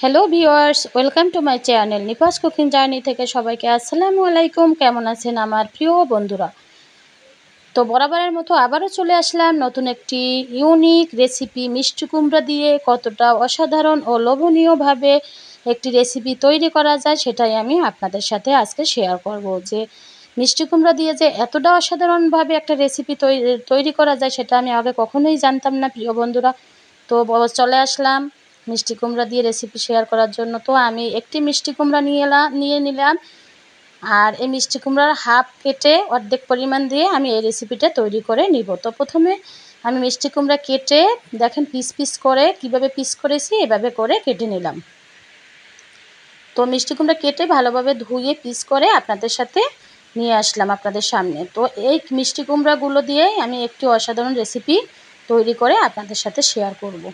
Hello viewers, welcome to my channel নিপাস cooking journey থেকে সবাইকে আসসালামু আলাইকুম। কেমন আছেন আমার প্রিয় বন্ধুরা? তো বরাবরের মতো আবারও চলে আসলাম নতুন একটি ইউনিক রেসিপি মিষ্টি কুমড়া দিয়ে কতটা অসাধারণ ও লোভনীয়ভাবে একটি রেসিপি তৈরি করা যায় সেটাই আমি আপনাদের সাথে আজকে শেয়ার করব। যে মিষ্টি কুমড়া দিয়ে যে এতটা অসাধারণভাবে একটা রেসিপি তৈরি করা যায় সেটা আমি আগে কখনোই জানতাম না প্রিয় বন্ধুরা। তো চলে আসলাম মিষ্টি কুমড়া দিয়ে রেসিপি শেয়ার করার জন্য। তো আমি একটি মিষ্টি কুমড়া নিয়ে নিলাম, আর এই মিষ্টি কুমড়ার হাফ কেটে অর্ধেক পরিমাণ দিয়ে আমি এই রেসিপিটা তৈরি করে নিব। তো প্রথমে আমি মিষ্টি কুমড়া কেটে দেখেন পিস পিস করে কিভাবে পিস করেছি এভাবে করে কেটে নিলাম। তো মিষ্টি কুমড়া কেটে ভালোভাবে ধুয়ে পিস করে আপনাদের সাথে নিয়ে আসলাম আপনাদের সামনে। তো এই মিষ্টি কুমড়াগুলো দিয়েই আমি একটি অসাধারণ রেসিপি তৈরি করে আপনাদের সাথে শেয়ার করব।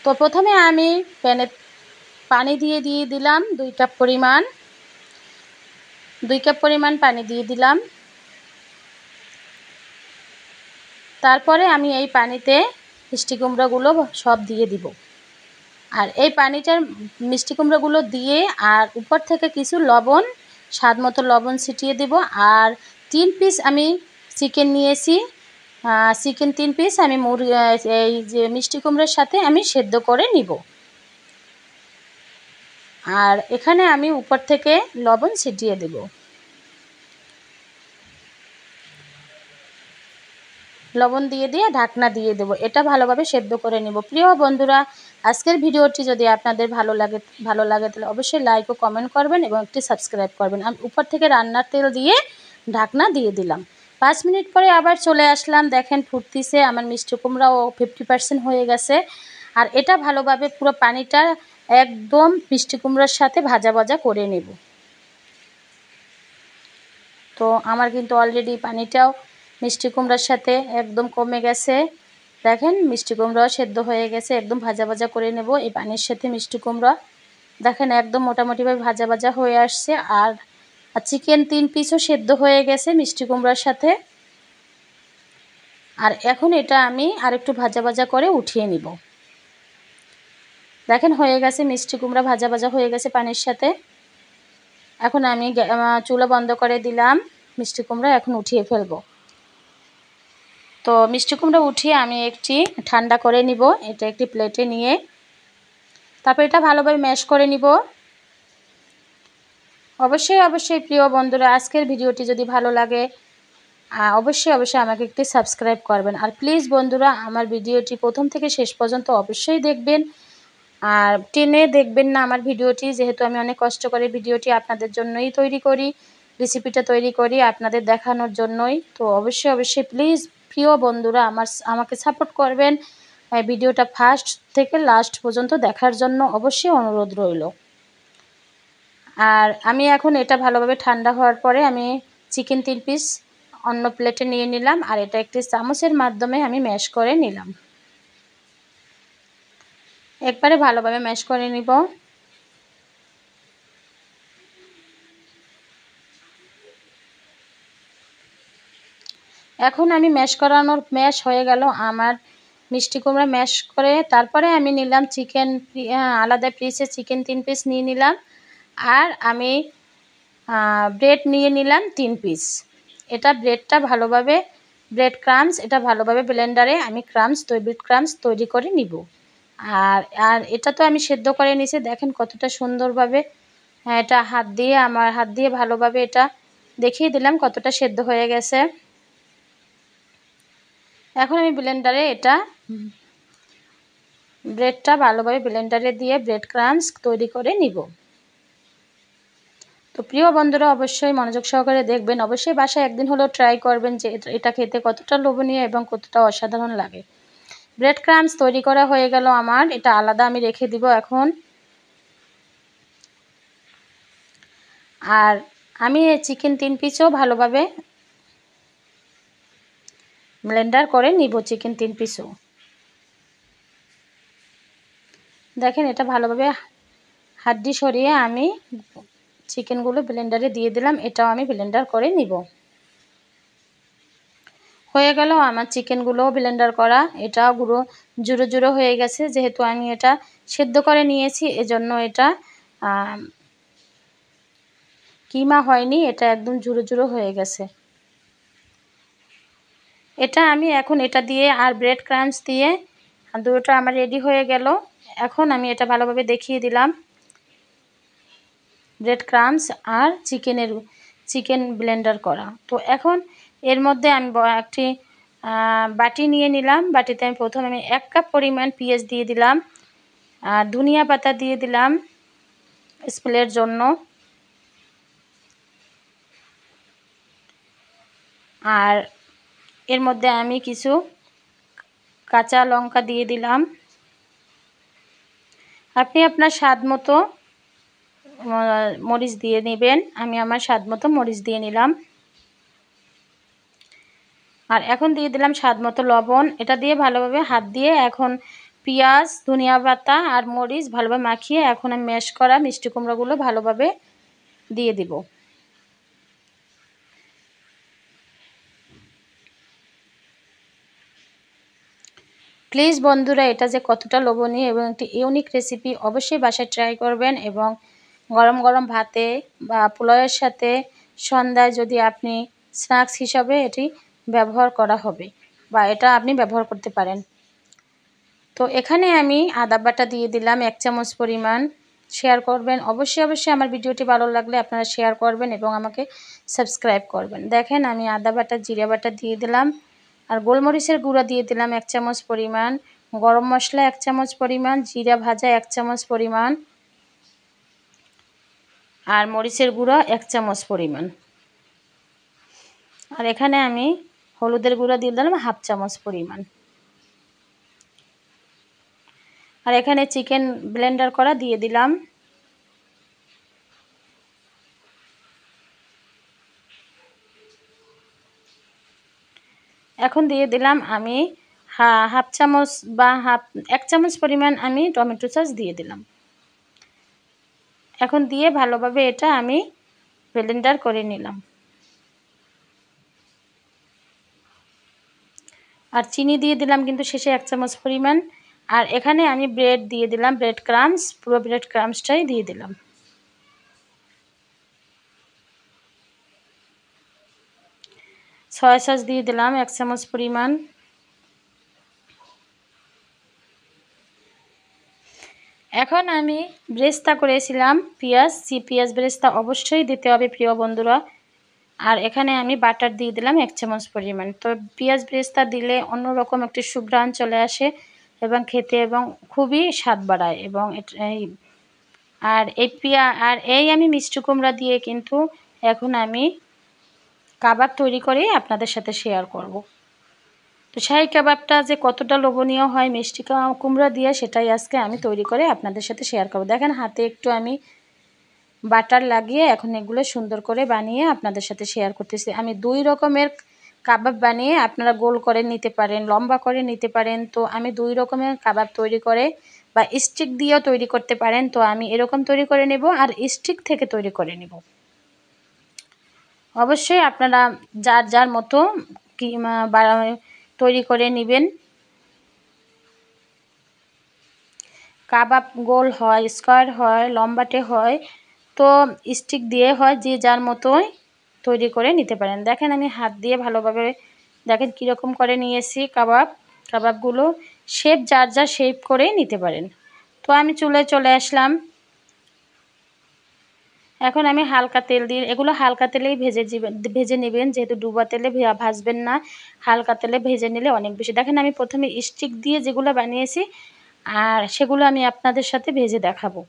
তো প্রথমে আমি প্যানে পানি দিয়ে দিলাম 2 কাপ পরিমাণ পানি দিয়ে দিলাম। তারপরে আমি এই পানিতে মিষ্টি কুমড়াগুলো সব দিয়ে দিব। আর এই পানিটার মিষ্টি কুমড়াগুলো দিয়ে আর উপর থেকে কিছু লবণ, স্বাদ মতো লবণ ছিটিয়ে দেব। আর 3 পিস আমি চিকেন নিয়েছি, চিকেন 3 পিস আমি এই যে মিষ্টি কুমড়ার সাথে আমি সেদ্ধ করে নিব। আর এখানে আমি উপর থেকে লবণ ছিটিয়ে দেব। লবণ দিয়ে ঢাকনা দিয়ে দেব। এটা ভালোভাবে সেদ্ধ করে নেব। প্রিয় বন্ধুরা, আজকের ভিডিওটি যদি আপনাদের ভালো লাগে তাহলে অবশ্যই লাইক ও কমেন্ট করবেন এবং একটি সাবস্ক্রাইব করবেন। আমি উপর থেকে রান্নার তেল দিয়ে ঢাকনা দিয়ে দিলাম। 5 মিনিট পরে আবার চলে আসলাম। দেখেন ফুটতিছে, আমার মিষ্টি কুমড়াও 50% হয়ে গেছে। আর এটা ভালোভাবে পুরো পানিটা একদম মিষ্টি কুমড়ার সাথে ভাজা ভাজা করে নেব। তো আমার কিন্তু অলরেডি পানিটাও মিষ্টি কুমড়ার সাথে একদম কমে গেছে। দেখেন মিষ্টি কুমড়াও সেদ্ধ হয়ে গেছে, একদম ভাজা ভাজা করে নেব এই পানির সাথে মিষ্টি কুমড়া। দেখেন একদম মোটামুটিভাবে ভাজা ভাজা হয়ে আসছে। আর চিকেন 3 পিসও সেদ্ধ হয়ে গেছে মিষ্টি কুমড়ার সাথে। আর এখন এটা আমি আরেকটু ভাজা ভাজা করে উঠিয়ে নিব। দেখেন হয়ে গেছে মিষ্টি কুমড়া ভাজা ভাজা হয়ে গেছে পানির সাথে। এখন আমি চুলা বন্ধ করে দিলাম। মিষ্টি কুমড়া এখন উঠিয়ে ফেলবো। তো মিষ্টি কুমড়া উঠিয়ে আমি একটি ঠান্ডা করে নিব, এটা একটি প্লেটে নিয়ে। তারপর এটা ভালোভাবে ম্যাশ করে নিব। অবশ্যই প্রিয় বন্ধুরা, আজকের ভিডিওটি যদি ভালো লাগে অবশ্যই আমাকে একটি সাবস্ক্রাইব করবেন। আর প্লিজ বন্ধুরা, আমার ভিডিওটি প্রথম থেকে শেষ পর্যন্ত অবশ্যই দেখবেন। আর টেনে দেখবেন না আমার ভিডিওটি, যেহেতু আমি অনেক কষ্ট করে ভিডিওটি আপনাদের জন্যই তৈরি করি, রেসিপিটা তৈরি করি আপনাদের দেখানোর জন্যই। তো অবশ্যই প্লিজ প্রিয় বন্ধুরা আমাকে সাপোর্ট করবেন। ভিডিওটা ফার্স্ট থেকে লাস্ট পর্যন্ত দেখার জন্য অবশ্যই অনুরোধ রইল। আর আমি এখন এটা ভালোভাবে ঠান্ডা হওয়ার পরে আমি চিকেন 3 পিস অন্য প্লেটে নিয়ে নিলাম। আর এটা একটি চামচের মাধ্যমে আমি ম্যাশ করে নিলাম। একবারে ভালোভাবে ম্যাশ করে নিব। এখন আমি ম্যাশ হয়ে গেল আমার মিষ্টি কুমড়া ম্যাশ করে। তারপরে আমি নিলাম চিকেন, আলাদা পিসে চিকেন 3 পিস নিয়ে নিলাম। আর আমি ব্রেড নিয়ে নিলাম 3 পিস। এটা ব্রেড ক্রামস এটা ভালোভাবে ব্লেন্ডারে আমি ব্রেড ক্রামস তৈরি করে নিব। আর আর এটা তো আমি সেদ্ধ করে নিয়েছি। দেখেন কতটা সুন্দরভাবে, এটা আমার হাত দিয়ে ভালোভাবে এটা দেখিয়ে দিলাম কতটা সেদ্ধ হয়ে গেছে। এখন আমি ব্লেন্ডারে ব্রেডটা ভালোভাবে ব্লেন্ডারে দিয়ে ব্রেড ক্রামস তৈরি করে নিব। তো প্রিয় বন্ধুরা, অবশ্যই মনোযোগ সহকারে দেখবেন। অবশ্যই বাসায় একদিন হলেও ট্রাই করবেন যে এটা খেতে কতটা লোভনীয় এবং কতটা অসাধারণ লাগে। ব্রেড ক্রামস তৈরি করা হয়ে গেল আমার, এটা আলাদা আমি রেখে দিব এখন। আর আমি চিকেন 3 পিসও ভালোভাবে ব্লেন্ডার করে নিব। চিকেন 3 পিসও দেখেন এটা ভালোভাবে হাড্ডি সরিয়ে আমি চিকেনগুলো ব্লেন্ডারে দিয়ে দিলাম। এটাও আমি ব্লেন্ডার করে নিব। হয়ে গেল আমার চিকেনগুলোও ব্লেন্ডার করা। এটাও জুড়ো জুড়ো হয়ে গেছে, যেহেতু আমি এটা সেদ্ধ করে নিয়েছি এজন্য এটা কিমা হয়নি, এটা একদম জুড়ো জুড়ো হয়ে গেছে। এটা আমি এখন এটা দিয়ে আর ব্রেড ক্রাম্বস দিয়ে দুটোটা আমার রেডি হয়ে গেল। এখন আমি এটা ভালোভাবে দেখিয়ে দিলাম ব্রেড ক্রাম্বস আর চিকেন ব্লেন্ডার করা। তো এখন এর মধ্যে আমি একটি বাটি নিয়ে নিলাম। বাটিতে আমি প্রথমে 1 কাপ পরিমাণ পেঁয়াজ দিয়ে দিলাম, আর ধনিয়া পাতা দিয়ে দিলাম স্মেলের জন্য, আর এর মধ্যে আমি কিছু কাঁচা লঙ্কা দিয়ে দিলাম। আপনি আপনার স্বাদ মতো মরিচ দিয়ে নেবেন, আমি আমার স্বাদ মতো মরিচ দিয়ে নিলাম। আর এখন দিয়ে দিলাম স্বাদ মতো লবণ। এটা দিয়ে ভালোভাবে হাত দিয়ে এখন পেঁয়াজ, ধনিয়া পাতা আর মরিচ ভালোভাবে মাখিয়ে এখন আমি ম্যাশ করা মিষ্টি কুমড়োগুলো ভালোভাবে দিয়ে দিব। প্লিজ বন্ধুরা, এটা যে কতটা লোভনীয় এবং একটি ইউনিক রেসিপি, অবশ্যই বাসায় ট্রাই করবেন। এবং গরম গরম ভাতে বা পোলাওয়ের সাথে সন্ধ্যায় যদি আপনি স্ন্যাক্স হিসাবে এটি ব্যবহার করা হবে বা এটা আপনি ব্যবহার করতে পারেন। তো এখানে আমি আদা বাটা দিয়ে দিলাম 1 চামচ পরিমাণ। শেয়ার করবেন অবশ্যই আমার ভিডিওটি ভালো লাগলে আপনারা শেয়ার করবেন এবং আমাকে সাবস্ক্রাইব করবেন। দেখেন আমি আদা বাটা, জিরা বাটা দিয়ে দিলাম, আর গোলমরিচের গুঁড়া দিয়ে দিলাম 1 চামচ পরিমাণ, গরম মশলা 1 চামচ পরিমাণ, জিরা ভাজা 1 চামচ পরিমাণ, আর মরিচের গুঁড়া 1 চামচ পরিমাণ। আর এখানে আমি হলুদের গুঁড়া দিয়ে দিলাম 1/2 চামচ পরিমাণ। আর এখানে চিকেন ব্লেন্ডার করা দিয়ে দিলাম। এখন দিয়ে দিলাম আমি হাফ চামচ বা 1 চামচ পরিমাণ আমি টমেটো সস দিয়ে দিলাম। এখন দিয়ে ভালোভাবে এটা আমি ব্লেন্ডার করে নিলাম। আর চিনি দিয়ে দিলাম কিন্তু শেষে 1 চামচ পরিমাণ। আর এখানে আমি ব্রেড দিয়ে দিলাম, ব্রেড ক্রাম্বস, পুরো ব্রেড ক্রাম্বসটাই দিয়ে দিলাম। সয়া সস দিয়ে দিলাম 1 চামচ পরিমাণ। এখন আমি ব্রেস্তা করেছিলাম পেঁয়াজ ব্রেস্তা অবশ্যই দিতে হবে প্রিয় বন্ধুরা। আর এখানে আমি বাটার দিয়ে দিলাম 1 চামচ পরিমাণ। তো পেঁয়াজ ব্রেস্তা দিলে অন্যরকম একটি সুঘ্রাণ চলে আসে এবং খেতে এবং খুবই স্বাদ বাড়ায়। এবং এই আমি মিষ্টি কুমড়া দিয়ে কিন্তু এখন আমি কাবাব তৈরি করে আপনাদের সাথে শেয়ার করব। তো শাহী কাবাবটা যে কতটা লোভনীয় হয় মিষ্টি কুমড়া দিয়ে, সেটাই আজকে আমি তৈরি করে আপনাদের সাথে শেয়ার করব। দেখেন হাতে একটু আমি বাটার লাগিয়ে এখন এগুলো সুন্দর করে বানিয়ে আপনাদের সাথে শেয়ার করতেছি। আমি 2 রকমের কাবাব বানিয়ে, আপনারা গোল করে নিতে পারেন, লম্বা করে নিতে পারেন। তো আমি 2 রকমের কাবাব তৈরি করে বা স্টিক দিয়েও তৈরি করতে পারেন। তো আমি এরকম তৈরি করে নেব আর স্টিক থেকে তৈরি করে নেব। অবশ্যই আপনারা যার যার মতো তৈরি করে নেবেন। কাবাব গোল হয়, স্কোয়ার হয়, লম্বাটে হয়, তো স্টিক দিয়ে হয়, যে যার মতোই তৈরি করে নিতে পারেন। দেখেন আমি হাত দিয়ে ভালোভাবে দেখেন কীরকম করে নিয়েছি কাবাবগুলো। যার যার শেপ করে নিতে পারেন। তো আমি চুলায় চলে আসলাম। এখন আমি হালকা তেল দিয়ে এগুলো হালকা তেলেই ভেজে নেবেন, যেহেতু ডুবা তেলে ভাজবেন না, হালকা তেলে ভেজে নিলে অনেক বেশি। দেখেন আমি প্রথমে স্টিক দিয়ে যেগুলো বানিয়েছি আর সেগুলো আমি আপনাদের সাথে ভেজে দেখাবো।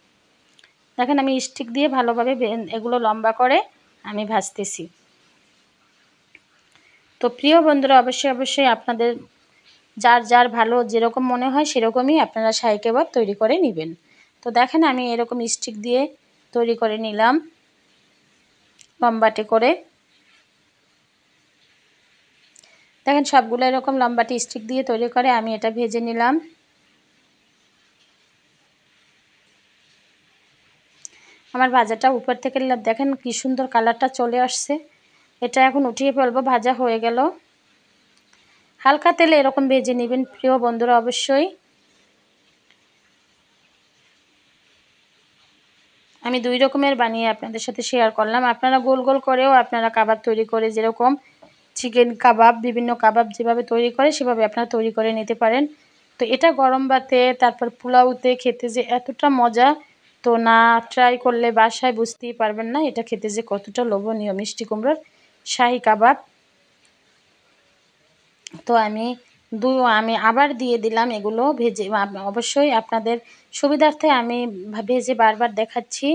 দেখেন আমি স্টিক দিয়ে ভালোভাবে এগুলো লম্বা করে আমি ভাজতেছি। তো প্রিয় বন্ধুরা, অবশ্যই আপনাদের যার যার ভালো যেরকম মনে হয় সেরকমই আপনারা শাহী কাবাব তৈরি করে নেবেন। তো দেখেন আমি এরকম স্টিক দিয়ে তৈরি করে নিলাম লম্বাটে করে। দেখেন সবগুলো এরকম লম্বাটে স্টিক দিয়ে তৈরি করে আমি এটা ভেজে নিলাম। আমার ভাজাটা উপর থেকে দেখেন কি সুন্দর কালারটা চলে আসছে। এটা এখন উঠিয়ে ফেলবো, ভাজা হয়ে গেল। হালকা তেলে এরকম ভেজে নেবেন প্রিয় বন্ধুরা অবশ্যই। আমি 2 রকমের বানিয়ে আপনাদের সাথে শেয়ার করলাম। আপনারা গোল গোল করেও আপনারা কাবাব তৈরি করে যেরকম চিকেন কাবাব, বিভিন্ন কাবাব যেভাবে তৈরি করে সেভাবে আপনারা তৈরি করে নিতে পারেন। তো এটা গরম ভাতে তারপর পোলাওতে খেতে যে এতটা মজা, তো না ট্রাই করলে বাসায় বুঝতেই পারবেন না এটা খেতে যে কতটা লোভনীয় মিষ্টি কুমড়োর শাহী কাবাব। তো আমি আবার দিয়ে দিলাম এগুলো ভেজে। অবশ্যই আপনাদের সুবিধার্থে আমি ভেজে বারবার দেখাচ্ছি,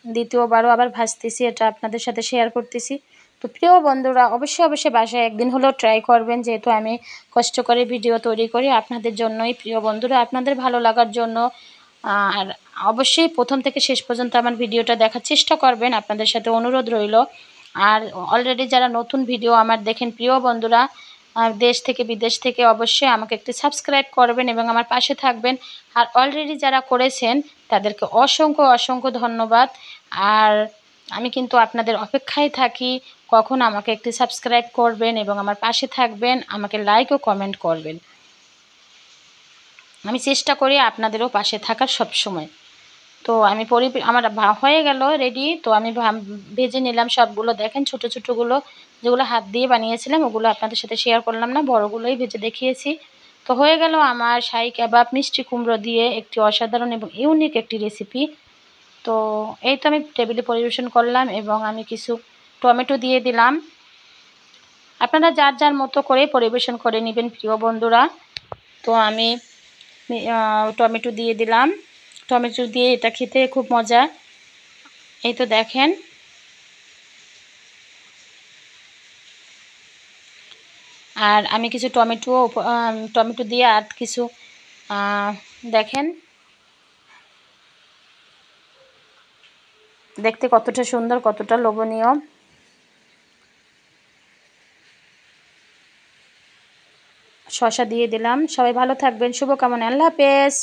দ্বিতীয়বারও আবার ভাজতেছি, এটা আপনাদের সাথে শেয়ার করতেছি। তো প্রিয় বন্ধুরা অবশ্যই অবশ্যই বাসায় একদিন হলেও ট্রাই করবেন, যেহেতু আমি কষ্ট করে ভিডিও তৈরি করি আপনাদের জন্যই প্রিয় বন্ধুরা, আপনাদের ভালো লাগার জন্য। আর অবশ্যই প্রথম থেকে শেষ পর্যন্ত আমার ভিডিওটা দেখার চেষ্টা করবেন, আপনাদের সাথে অনুরোধ রইল। আর অলরেডি যারা নতুন ভিডিও আমার দেখেন প্রিয় বন্ধুরা, দেশ থেকে বিদেশ থেকে অবশ্যই আমাকে একটু সাবস্ক্রাইব করবেন এবং আমার পাশে থাকবেন। আর অলরেডি যারা করেছেন তাদেরকে অসংখ্য অসংখ্য ধন্যবাদ। আর আমি কিন্তু আপনাদের অপেক্ষায় থাকি, কখন আমাকে একটু সাবস্ক্রাইব করবেন এবং আমার পাশে থাকবেন, আমাকে লাইক ও কমেন্ট করবেন। আমি চেষ্টা করি আপনাদেরও পাশে থাকার সব সময়। তো আমি আমার হয়ে গেল রেডি। তো আমি ভেজে নিলাম সবগুলো, দেখেন ছোট ছোটোগুলো যেগুলো হাত দিয়ে বানিয়েছিলাম ওগুলো আপনাদের সাথে শেয়ার করলাম না, বড়গুলোই ভেজে দেখিয়েছি। তো হয়ে গেল আমার শাহী কাবাব মিষ্টি কুমড়ো দিয়ে একটি অসাধারণ এবং ইউনিক একটি রেসিপি। তো এই তো আমি টেবিলে পরিবেশন করলাম এবং আমি কিছু টমেটো দিয়ে দিলাম। আপনারা যার যার মতো করে পরিবেশন করে নেবেন প্রিয় বন্ধুরা। তো আমি টমেটো দিয়ে দিলাম, টমেটো দিয়ে এটা খেতে খুব মজা। এই তো দেখেন, আর আমি কিছু টমেটো দিয়ে আর কিছু দেখেন দেখতে কতটা সুন্দর, কতটা লোভনীয়। শসা দিয়ে দিলাম। সবাই ভালো থাকবেন, শুভকামনা, আল্লাহ হাফেজ।